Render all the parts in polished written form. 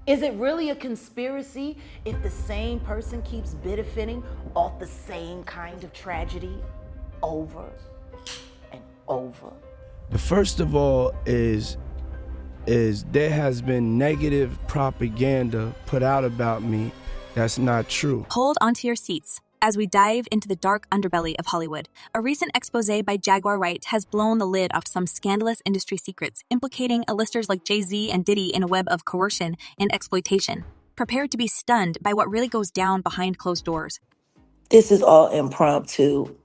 Is it really a conspiracy if the same person keeps benefiting off the same kind of tragedy over and over? The first of all is there has been negative propaganda put out about me that's not true. Hold onto your seats as we dive into the dark underbelly of Hollywood. A recent expose by Jaguar Wright has blown the lid off some scandalous industry secrets, implicating A-listers like Jay-Z and Diddy in a web of coercion and exploitation. Prepare to be stunned by what really goes down behind closed doors. This is all impromptu.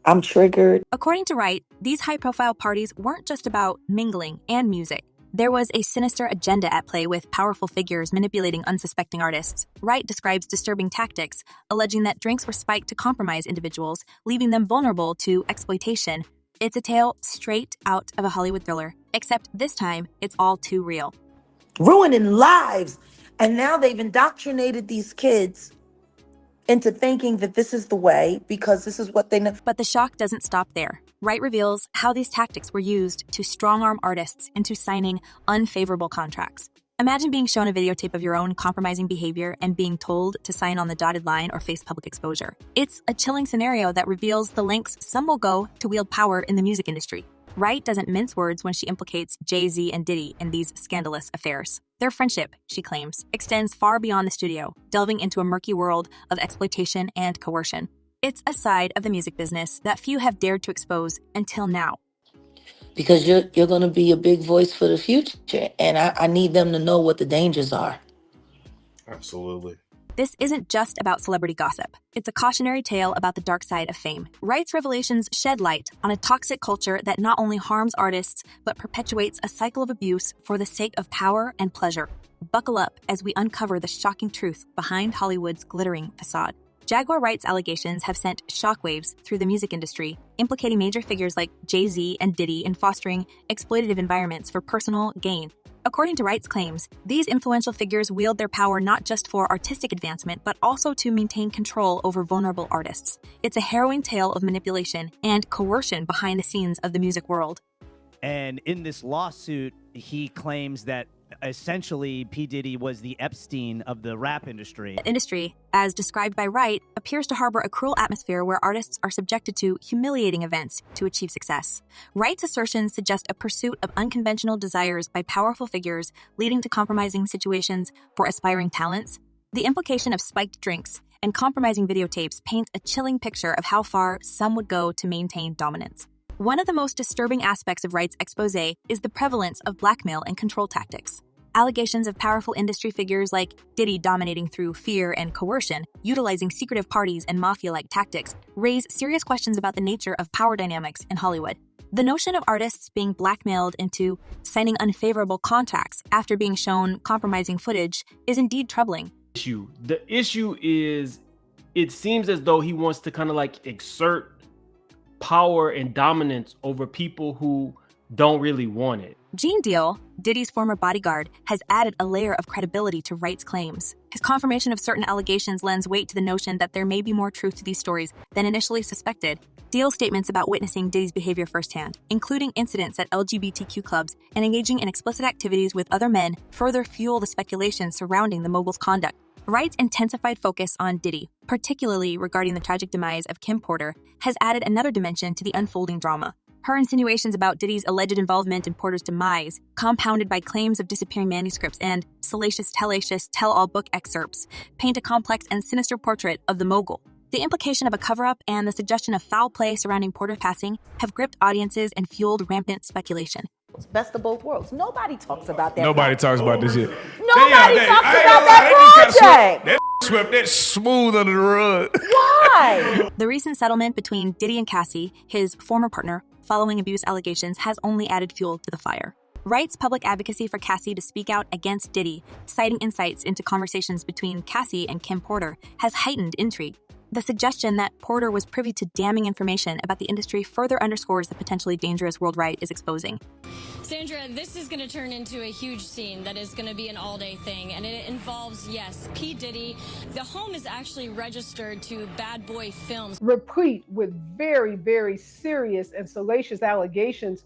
I'm triggered. According to Wright, these high-profile parties weren't just about mingling and music. There was a sinister agenda at play with powerful figures manipulating unsuspecting artists. Wright describes disturbing tactics, alleging that drinks were spiked to compromise individuals, leaving them vulnerable to exploitation. It's a tale straight out of a Hollywood thriller, except this time, it's all too real. Ruining lives. And now they've indoctrinated these kids into thinking that this is the way because this is what they know. But the shock doesn't stop there. Wright reveals how these tactics were used to strong-arm artists into signing unfavorable contracts. Imagine being shown a videotape of your own compromising behavior and being told to sign on the dotted line or face public exposure. It's a chilling scenario that reveals the lengths some will go to wield power in the music industry. Wright doesn't mince words when she implicates Jay-Z and Diddy in these scandalous affairs. Their friendship, she claims, extends far beyond the studio, delving into a murky world of exploitation and coercion. It's a side of the music business that few have dared to expose until now. Because you're going to be a big voice for the future, and I need them to know what the dangers are. Absolutely. This isn't just about celebrity gossip. It's a cautionary tale about the dark side of fame. Wright's revelations shed light on a toxic culture that not only harms artists, but perpetuates a cycle of abuse for the sake of power and pleasure. Buckle up as we uncover the shocking truth behind Hollywood's glittering facade. Jaguar Wright's allegations have sent shockwaves through the music industry, implicating major figures like Jay-Z and Diddy in fostering exploitative environments for personal gain. According to Wright's claims, these influential figures wield their power not just for artistic advancement, but also to maintain control over vulnerable artists. It's a harrowing tale of manipulation and coercion behind the scenes of the music world. And in this lawsuit, he claims that essentially P. Diddy was the Epstein of the rap industry. The industry, as described by Wright, appears to harbor a cruel atmosphere where artists are subjected to humiliating events to achieve success. Wright's assertions suggest a pursuit of unconventional desires by powerful figures, leading to compromising situations for aspiring talents. The implication of spiked drinks and compromising videotapes paint a chilling picture of how far some would go to maintain dominance. One of the most disturbing aspects of Wright's expose is the prevalence of blackmail and control tactics. Allegations of powerful industry figures like Diddy dominating through fear and coercion, utilizing secretive parties and mafia-like tactics, raise serious questions about the nature of power dynamics in Hollywood. The notion of artists being blackmailed into signing unfavorable contracts after being shown compromising footage is indeed troubling. The issue is, it seems as though he wants to kind of like exert power and dominance over people who don't really want it. Genn Deal, Diddy's former bodyguard, has added a layer of credibility to Wright's claims. His confirmation of certain allegations lends weight to the notion that there may be more truth to these stories than initially suspected. Deal's statements about witnessing Diddy's behavior firsthand, including incidents at LGBTQ clubs and engaging in explicit activities with other men, further fuel the speculation surrounding the mogul's conduct. Wright's intensified focus on Diddy, particularly regarding the tragic demise of Kim Porter, has added another dimension to the unfolding drama. Her insinuations about Diddy's alleged involvement in Porter's demise, compounded by claims of disappearing manuscripts and salacious tell-all book excerpts, paint a complex and sinister portrait of the mogul. The implication of a cover-up and the suggestion of foul play surrounding Porter's passing have gripped audiences and fueled rampant speculation. It's best of both worlds. Nobody talks about that. Nobody talks about this shit. Nobody talks about that project. That swept that smooth under the rug. Why? The recent settlement between Diddy and Cassie, his former partner, following abuse allegations, has only added fuel to the fire. Wright's public advocacy for Cassie to speak out against Diddy, citing insights into conversations between Cassie and Kim Porter, has heightened intrigue. The suggestion that Porter was privy to damning information about the industry further underscores the potentially dangerous world Wright is exposing. Sandra, this is going to turn into a huge scene that is going to be an all-day thing, and it involves, yes, P. Diddy. The home is actually registered to Bad Boy Films. Replete with very, very serious and salacious allegations,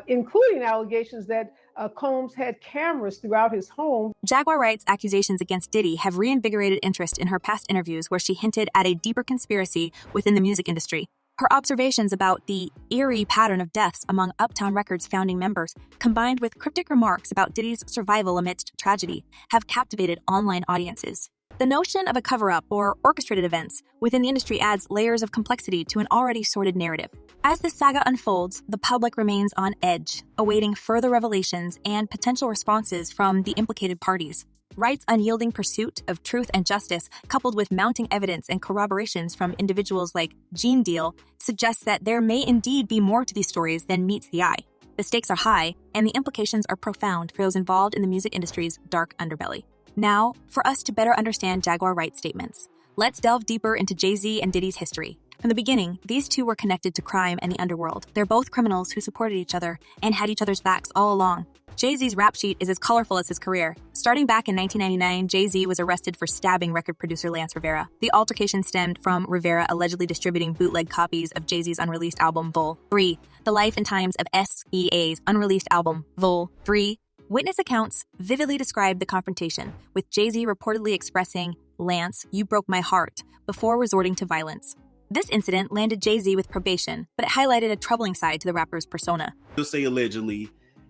including allegations that Combs had cameras throughout his home. Jaguar Wright's accusations against Diddy have reinvigorated interest in her past interviews where she hinted at a deeper conspiracy within the music industry. Her observations about the eerie pattern of deaths among Uptown Records founding members, combined with cryptic remarks about Diddy's survival amidst tragedy, have captivated online audiences. The notion of a cover-up or orchestrated events within the industry adds layers of complexity to an already sordid narrative. As this saga unfolds, the public remains on edge, awaiting further revelations and potential responses from the implicated parties. Wright's unyielding pursuit of truth and justice, coupled with mounting evidence and corroborations from individuals like Genn Deal, suggests that there may indeed be more to these stories than meets the eye. The stakes are high, and the implications are profound for those involved in the music industry's dark underbelly. Now, for us to better understand Jaguar Wright's statements, let's delve deeper into Jay-Z and Diddy's history. From the beginning, these two were connected to crime and the underworld. They're both criminals who supported each other and had each other's backs all along. Jay-Z's rap sheet is as colorful as his career. Starting back in 1999, Jay-Z was arrested for stabbing record producer Lance Rivera. The altercation stemmed from Rivera allegedly distributing bootleg copies of Jay-Z's unreleased album, Vol. 3. The life and times of s.a'd's unreleased album, Vol. 3. Witness accounts vividly describe the confrontation, with Jay-Z reportedly expressing, "Lance, you broke my heart," before resorting to violence. This incident landed Jay-Z with probation, but it highlighted a troubling side to the rapper's persona. He'll say allegedly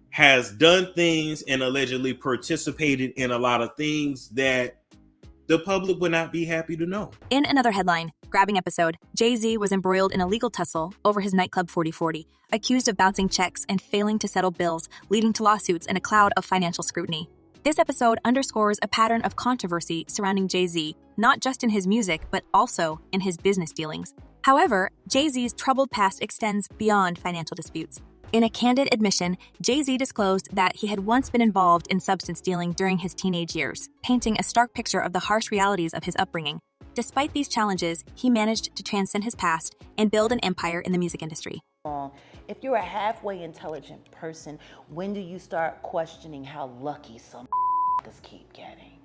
has done things and allegedly participated in a lot of things that the public would not be happy to know. In another headline, grabbing episode, Jay-Z was embroiled in a legal tussle over his nightclub 4040, accused of bouncing checks and failing to settle bills, leading to lawsuits and a cloud of financial scrutiny. This episode underscores a pattern of controversy surrounding Jay-Z, not just in his music, but also in his business dealings. However, Jay-Z's troubled past extends beyond financial disputes. In a candid admission, Jay-Z disclosed that he had once been involved in substance dealing during his teenage years, painting a stark picture of the harsh realities of his upbringing. Despite these challenges, he managed to transcend his past and build an empire in the music industry. If you're a halfway intelligent person, when do you start questioning how lucky some keep getting?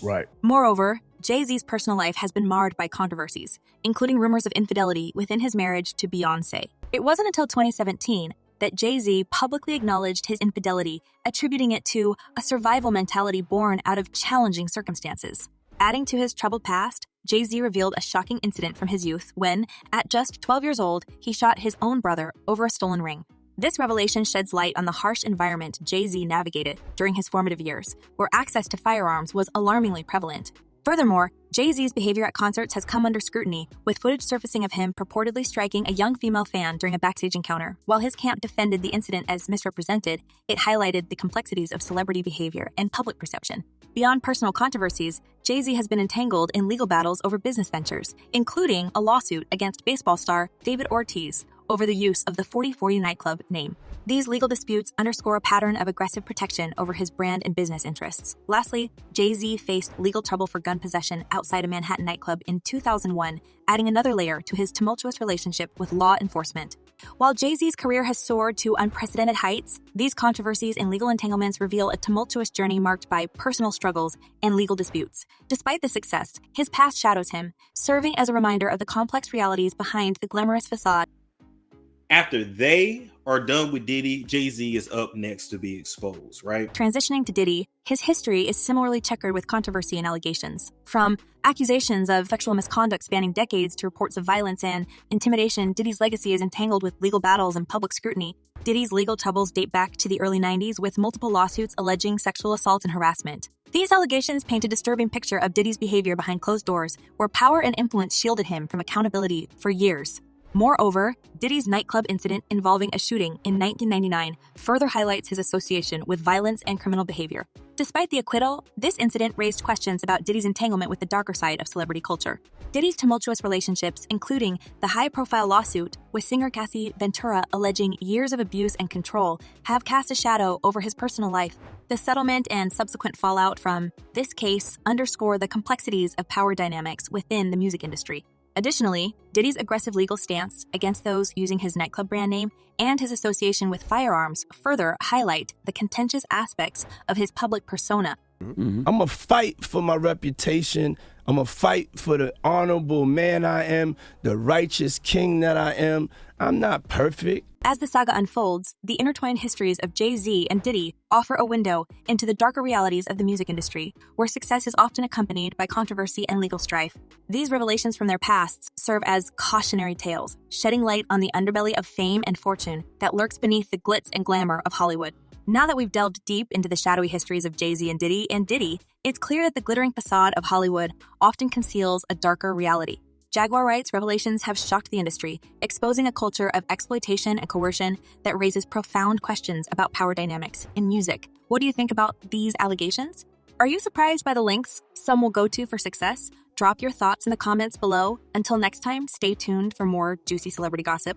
Right. Moreover, Jay-Z's personal life has been marred by controversies, including rumors of infidelity within his marriage to Beyonce. It wasn't until 2017 that Jay-Z publicly acknowledged his infidelity, attributing it to a survival mentality born out of challenging circumstances. Adding to his troubled past, Jay-Z revealed a shocking incident from his youth when, at just 12 years old, he shot his own brother over a stolen ring. This revelation sheds light on the harsh environment Jay-Z navigated during his formative years, where access to firearms was alarmingly prevalent. Furthermore, Jay-Z's behavior at concerts has come under scrutiny, with footage surfacing of him purportedly striking a young female fan during a backstage encounter. While his camp defended the incident as misrepresented, it highlighted the complexities of celebrity behavior and public perception. Beyond personal controversies, Jay-Z has been entangled in legal battles over business ventures, including a lawsuit against baseball star David Ortiz over the use of the 4040 nightclub name. These legal disputes underscore a pattern of aggressive protection over his brand and business interests. Lastly, Jay-Z faced legal trouble for gun possession outside a Manhattan nightclub in 2001, adding another layer to his tumultuous relationship with law enforcement. While Jay-Z's career has soared to unprecedented heights, these controversies and legal entanglements reveal a tumultuous journey marked by personal struggles and legal disputes. Despite the success, his past shadows him, serving as a reminder of the complex realities behind the glamorous facade. After they are done with Diddy, Jay-Z is up next to be exposed, right? Transitioning to Diddy, his history is similarly checkered with controversy and allegations. From accusations of sexual misconduct spanning decades to reports of violence and intimidation, Diddy's legacy is entangled with legal battles and public scrutiny. Diddy's legal troubles date back to the early 90s, with multiple lawsuits alleging sexual assault and harassment. These allegations paint a disturbing picture of Diddy's behavior behind closed doors, where power and influence shielded him from accountability for years. Moreover, Diddy's nightclub incident involving a shooting in 1999 further highlights his association with violence and criminal behavior. Despite the acquittal, this incident raised questions about Diddy's entanglement with the darker side of celebrity culture. Diddy's tumultuous relationships, including the high-profile lawsuit with singer Cassie Ventura alleging years of abuse and control, have cast a shadow over his personal life. The settlement and subsequent fallout from this case underscore the complexities of power dynamics within the music industry. Additionally, Diddy's aggressive legal stance against those using his nightclub brand name and his association with firearms further highlight the contentious aspects of his public persona. I'm a fight for my reputation. I'm going to fight for the honorable man I am, the righteous king that I am. I'm not perfect. As the saga unfolds, the intertwined histories of Jay-Z and Diddy offer a window into the darker realities of the music industry, where success is often accompanied by controversy and legal strife. These revelations from their pasts serve as cautionary tales, shedding light on the underbelly of fame and fortune that lurks beneath the glitz and glamour of Hollywood. Now that we've delved deep into the shadowy histories of Jay-Z and Diddy, it's clear that the glittering facade of Hollywood often conceals a darker reality. Jaguar Wright's revelations have shocked the industry, exposing a culture of exploitation and coercion that raises profound questions about power dynamics in music. What do you think about these allegations? Are you surprised by the lengths some will go to for success? Drop your thoughts in the comments below. Until next time, stay tuned for more juicy celebrity gossip.